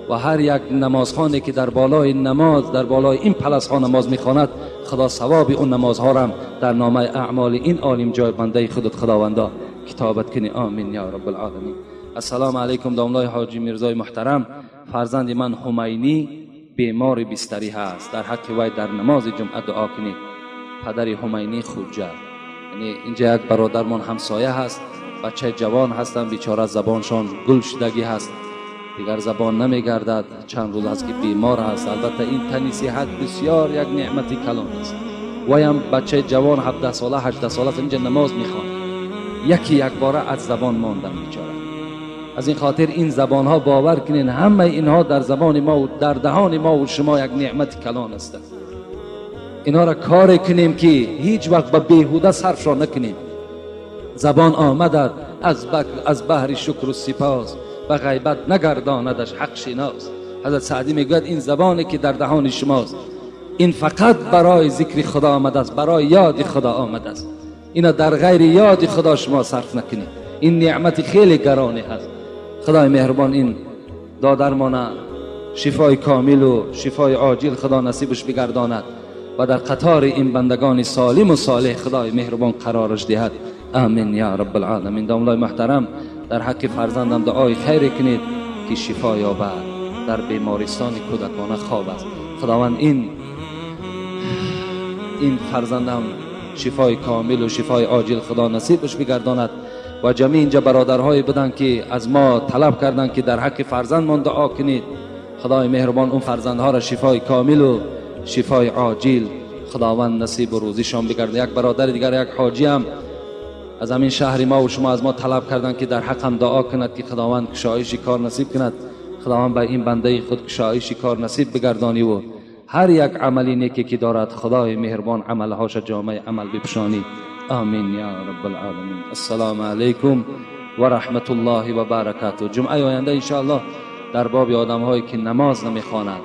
و هر یک نمازخانه که در بالای نماز در بالای این پلس ها نماز میخواند خدا ثواب اون نمازها را در نامه اعمال این عالم جای بنده خودت خداوندا کتابت کنی. آمین یا رب العالمین. السلام علیکم داملای حاجی میرزای محترم. فرزند من همینی بیمار بستری هست، در حق وی در نماز جمعه دعا کنید. پدر همینی خوجه، یعنی اینجا یک برادرمان همسایه هست، بچه جوان هستن، بیچاره زبانشان گل شدگی هست، دیگر زبان نمیگردد، چند روز است که بیمار هست. البته این تن صحت بسیار یک نعمتی کلان است. ویم بچه جوان 17 ساله 18 ساله اینجا نماز میخواند، یک باره از زبان ماندن بیچاره. از این خاطر این زبان ها باور کنین همه اینها در زبان ما و در دهان ما و شما یک نعمت کلان است. اینا را کار کنیم که هیچ وقت به بیهوده صرف را نکنیم. زبان آمدد از بحر شکر و سپاس، و غیبت نگرداندش حق شناس. حضرت سعدی میگوید این زبانی که در دهان شماست این فقط برای ذکر خدا آمده است، برای یاد خدا آمده است. اینا در غیر یاد خدا شما صرف نکنید. این نعمت خیلی گرانی هست. خدای مهربان این دادرمان شفای کامل و شفای عاجل خدا نصیبش بگرداند و در قطار این بندگان سالم و صالح خدای مهربان قرارش دهد. آمین یا رب العالمین. داملای محترم در حق فرزندم دعای خیر کنید که شفا یابد، در بیمارستان کودکانه خواب است. خداوند این فرزندم شفای کامل و شفای عاجل خدا نصیبش بگرداند و جمعی اینجا برادرهای بدن که از ما طلب کردن که در حق فرزندمان دعا کنید. خدای مهربان اون فرزندها را شفای کامل و شفای عاجل خداوند نصیب و روزیشان بگرداند. یک برادر دیگر یک حاجی هم از همین شهر ما و شما از ما طلب کردن که در حق هم دعا کند که خداوند کشایش کار نصیب کند. خداوند به این بنده خود کشایش کار نصیب بگردانی و هر یک عملی نیکی که دارد خدای مهربان عملهاش جامع عمل بپوشانی. آمین یا رب العالمین. السلام علیکم و رحمت الله و برکاته. جمعه آینده ان شاء الله در باب آدم هایی که نماز نمیخوانند